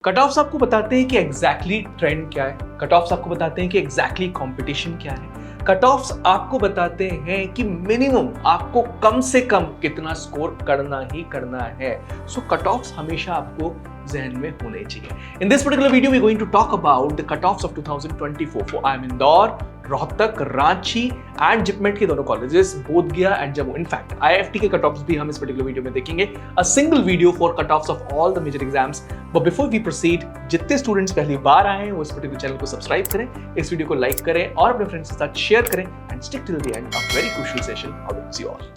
Cut offs आपको बताते हैं कि एग्जैक्टली ट्रेंड क्या है, कट ऑफ्स आपको बताते हैं कि एग्जैक्टली कंपटीशन क्या है, कट ऑफ्स आपको बताते हैं कि मिनिमम आपको कम से कम कितना स्कोर करना ही करना है। सो कट ऑफ्स हमेशा आपको जहन में होने चाहिए। In this particular video we going to talk about the cut offs of 2024 for IIM Indore, Rohtak, Ranchi and JIPMAT के दोनों colleges, Bodhgaya and Jammu. In fact IIFT के कट ऑफ्स भी हम इस पर्टिकुलर वीडियो में देखेंगे। A single video for cut offs of all the major exams. But before we proceed, जितने students पहली बार आए हैं वो इस पर्टिकुलर चैनल को सब्सक्राइब करें, इस वीडियो को लाइक करें और अपने फ्रेंड्स के साथ शेयर करें and stick till the end. A very crucial session awaits you all.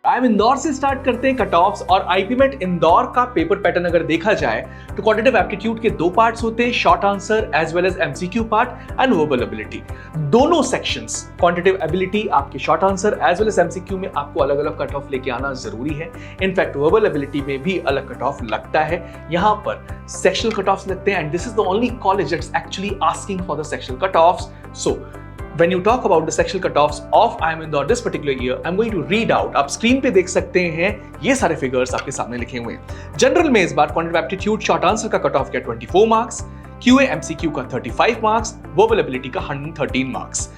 IIM Indore से स्टार्ट करते हैं कट ऑफ्स। और IPMET इंदौर का पेपर पैटर्न अगर देखा जाए तो क्वांटिटेटिव एप्टीट्यूड के दो पार्ट्स होते हैं, short answer as well as MCQ part and verbal ability. दोनों सेक्शंस, क्वांटिटेटिव एबिलिटी आपके short answer as well as MCQ में आपको अलग अलग कट ऑफ लेके आना जरूरी है। इनफैक्ट वर्बल एबिलिटी में भी अलग कट ऑफ लगता है। यहाँ पर सेक्शनल कट ऑफ्स लगते हैं and this is the only college that's actually asking for the sectional cut offs. So when you talk about the sectional cutoffs of IIM Indore this particular year, I'm going to read out. आप screen पे देख सकते हैं ये सारे figures आपके सामने लिखे हुए हैं। जनरल में इस बार क्वांटिटेटिव एप्टीट्यूड शॉर्ट आंसर का कट ऑफ गया 24 मार्क्स, QA MCQ का 35 मार्क्स, वर्बल एबिलिटी का 113 marks.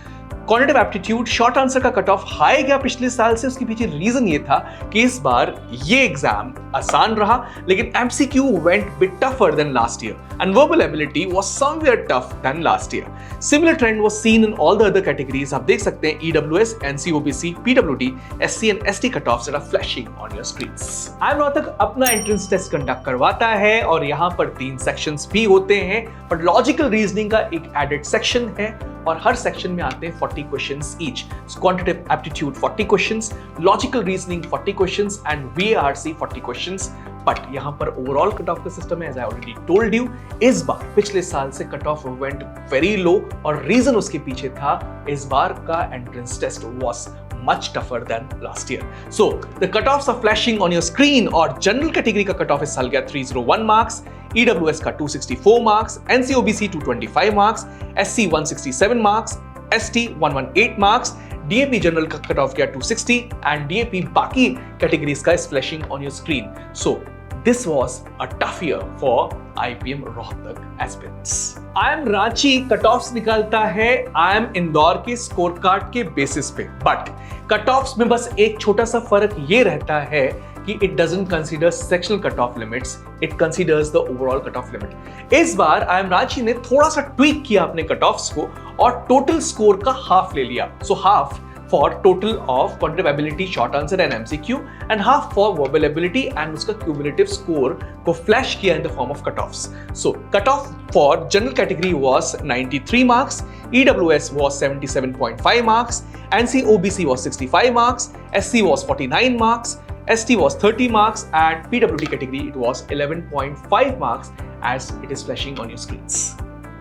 Quantitative aptitude short answer का कट ऑफ हाई गया पिछले साल से। उसके पीछे रीजन ये था कि इस बार ये एग्जाम आसान रहा, लेकिन MCQ went bit tougher than last year and verbal ability was somewhere tough than last year. Similar trend was seen in all the other categories. आप देख सकते हैं EWS, NC, OBC, PWD, SC and ST cut offs that are flashing on your screens. IIM Rohtak अपना entrance test conduct करवाता है और यहाँ पर 3 सेक्शंस भी होते हैं, बट लॉजिकल रीजनिंग का एक एडेड सेक्शन है और हर सेक्शन में आते हैं 40 questions each. Quantitative aptitude 40 questions, logical reasoning 40 questions and VARC 40 questions. But यहाँ पर ओवरऑल कट ऑफ का सिस्टम है, as I already told you, इस बार पिछले साल से cut off went very low और रीजन उसके पीछे था इस बार का entrance test was much tougher than last year. So the cutoffs are flashing on your screen। और जनरल कैटेगरी का कट ऑफ इस साल गया 301 मार्क्स, EWS का 264 marks, NC OBC 225 marks, SC 167 marks, ST 118 marks, DAP general का cut off गया 260 and DAP बाकी categories का is flashing on your screen. So this was a tough year for IPM Rohtak aspirants। IIM Ranchi cut offs निकालता है IIM Indore के score card के basis पे, but cut offs में बस एक छोटा सा फर्क ये रहता है कि it doesn't consider sectional cutoff limits, it considers the overall cutoff limit। इस बार IIM रांची ने थोड़ा सा ट्वीक किया अपने कट ऑफ्स को और टोटल स्कोर का हाफ ले लिया। So half for total of quantitative ability, short answer and MCQ and half for verbal ability and उसका cumulative score को flash किया in the form of cutoffs। So cutoff for general category was 93 marks, EWS was 77.5 marks, NC OBC was 65 marks, SC was 49 marks, ST was 30 marks and PWD category it was 11.5 marks as it is flashing on your screens।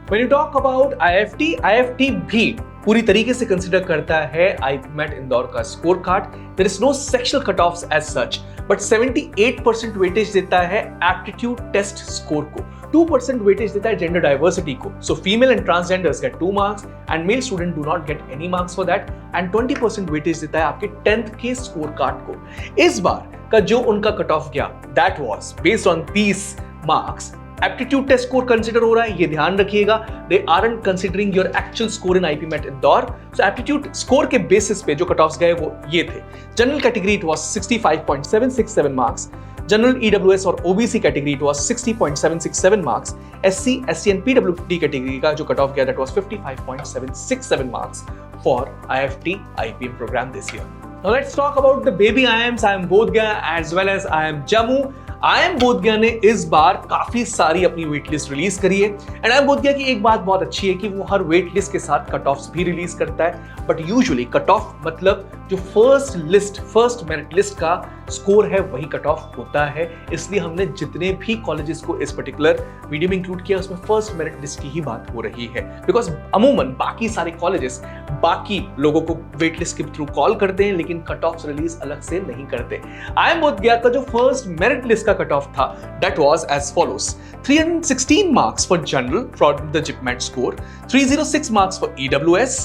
When you talk about IIFT भी पूरी तरीके से consider करता है IPMET Indore का score card. There is no sectional cut offs as such, but 78% weightage देता है aptitude test score को, 2% वेटेज देता है जेंडर डाइवर्सिटी को। So female and transgenders get 2 marks and male student do not get any marks for that and 20% weightage देता है आपके 10th के स्कोर कार्ड को। इस बार का जो उनका कट ऑफ गया that was based on 30 marks. Aptitude test score consider हो रहा है, ये ध्यान रखिएगा। They aren't considering your actual score in IPMET Indore. So aptitude score के बेसिस पे जो कट ऑफ्स गए वो ये थे। General category it was 65.767 marks, general EWS और OBC category it was 60.767 marks, SC, ST and PWD category का जो कट ऑफ गया that was 55.767 marks for IIFT IPM programme this year. Now let's talk about the baby IIMs, IIM Bodh Gaya as well as IIM Jammu. IIM Bodh Gaya ने इस बार काफी सारी अपनी wait list release करी है एंड IIM बोधगया की एक बात बहुत अच्छी है कि वो हर वेट लिस्ट के साथ कट ऑफ्स भी रिलीज करता है। बट यूजुअली कट ऑफ मतलब जो फर्स्ट मेरिट लिस्ट का स्कोर है वही कट ऑफ होता है। इसलिए हमने जितने भी कॉलेजेस को इस पर्टिकुलर वीडियो में इंक्लूड किया उसमें फर्स्ट मेरिट लिस्ट की ही बात हो रही है, बिकॉज अमूमन बाकी सारे कॉलेजेस बाकी लोगों को वेट लिस्ट के थ्रू कॉल करते हैं लेकिन कट ऑफ्स रिलीज अलग से नहीं करते। IIM बोधगया का जो फर्स्ट मेरिट लिस्ट का कट ऑफ था that was as follows: 316 marks for general from the JIPMAT score, 306 marks for EWS,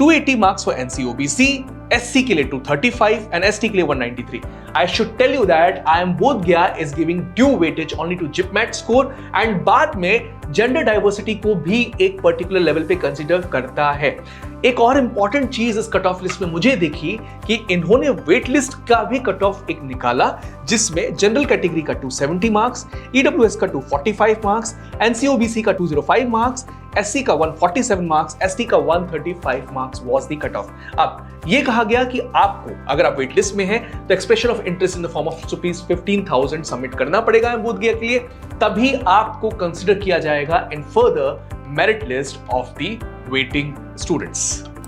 280 marks for NCOBC, SC के लिए 235 एंड ST के लिए 193. I should tell you that IIM Bodh Gaya is giving due weightage only to JIPMET score and बाद में gender diversity को भी एक particular level पे कंसीडर करता है. एक और इंपॉर्टेंट चीज इस कट ऑफ लिस्ट में मुझे देखी कि इन्होंने वेट लिस्ट का भी कट ऑफ एक निकाला, जिसमें जनरल कैटेगरी का 270 मार्क्स, EWS का 245 मार्क्स, NCOBC का 205 मार्क्स, SC का 147 मार्क्स, ST का 135 marks was the cut off. अब ये कहा गया कि आपको अगर आप वेट लिस्ट में हैं तो expression of interest in the form of ₹15,000 submit करना पड़ेगा बोध गया के लिए, तभी आपको कंसीडर किया जाएगा in further merit list of the waiting students.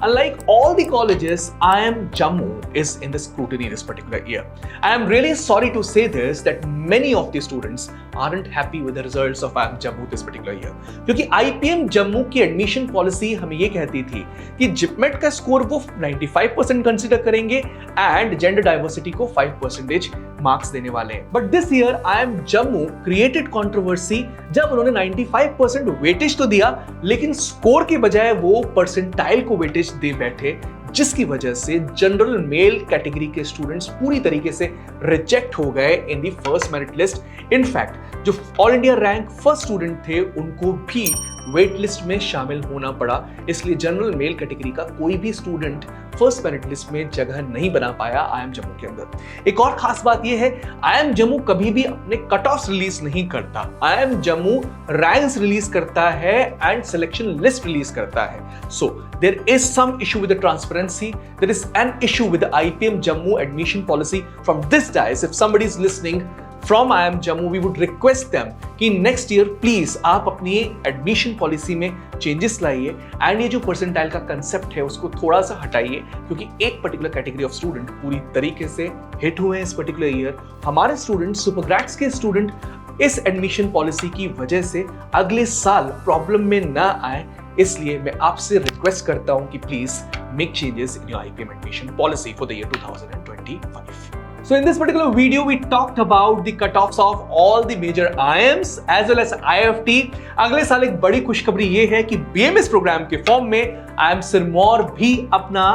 Unlike all the colleges, IIM Jammu is in the scrutiny this particular year. I am really sorry to say this that many of the students aren't happy with the results of IIM Jammu this particular year. क्योंकि IPM Jammu की admission policy हमें ये कहती थी कि JIPMAT का score वो 95% consider करेंगे एंड जेंडर डाइवर्सिटी को 5% मार्क्स देने वाले हैं. But this year IIM Jammu created controversy जब उन्होंने 95% वेटेज तो दिया, लेकिन स्कोर के बजाय वो परसेंटाइल को वेटेज दे बैठे, जिसकी वजह से जनरल मेल कैटेगरी के स्टूडेंट्स पूरी तरीके से रिजेक्ट हो गए in the first merit list. In fact जो all India rank first student थे उनको भी वेट लिस्ट में शामिल होना पड़ा. इसलिए जनरल मेल कैटेगरी का कोई भी स्टूडेंट फर्स्ट मेरिट लिस्ट में जगह नहीं बना पाया IIM जम्मू के अंदर. एक और खास बात यह है, IIM जम्मू कभी भी अपने कट ऑफ रिलीज नहीं करता. IIM जम्मू रैंक्स रिलीज करता है एंड सिलेक्शन लिस्ट रिलीज करता है. So there is some issue with the transparency, there is an issue with the IPM Jammu admission policy. From this dais, if somebody is listening from IIM Jammu, we would request them कि next year please आप अपनी admission policy में changes लाइए and ये जो percentile का concept है उसको थोड़ा सा हटाइए, क्योंकि एक पर्टिकुलर कैटेगरी ऑफ स्टूडेंट पूरी तरीके से हिट हुए हैं इस पर्टिकुलर ईयर. हमारे स्टूडेंट, सुपर ग्रेड्स के स्टूडेंट इस एडमिशन पॉलिसी की वजह से अगले साल प्रॉब्लम में ना आए. इसलिए मैं आपसे रिक्वेस्ट करता हूं कि please make changes in your IPM admission policy for the year 2025. So in this particular video, we talked about the cutoffs of all the major IIMs as well as IFT. अगले साल एक बड़ी खुशखबरी ये है कि BMS प्रोग्राम के form में IIM सिरमौर भी अपना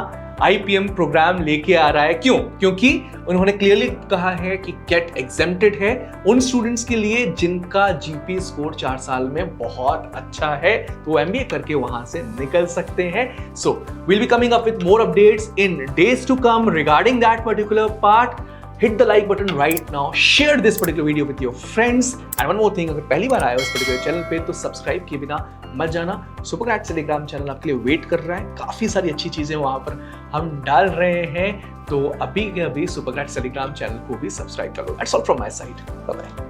IPM प्रोग्राम लेके आ रहा है. क्यों? क्योंकि उन्होंने क्लियरली कहा है कि गेट एग्जेम्प्टेड है उन स्टूडेंट्स के लिए जिनका GPA स्कोर 4 साल में बहुत अच्छा है, तो MBA करके वहां से निकल सकते हैं. सो we'll be coming up with more updates in days to come regarding that particular part. Hit the like button right now, share this particular video with your friends, and one more thing, अगर पहली बार आए हो इस particular channel पे तो subscribe किए बिना मत जाना. सुपर ग्रेड्स टेलीग्राम चैनल आपके लिए वेट कर रहा है, काफी सारी अच्छी चीजें वहां पर हम डाल रहे हैं, तो अभी के अभी सुपर ग्रेड्स टेलीग्राम चैनल को भी सब्सक्राइब कर लो. That's all from my side. Bye bye.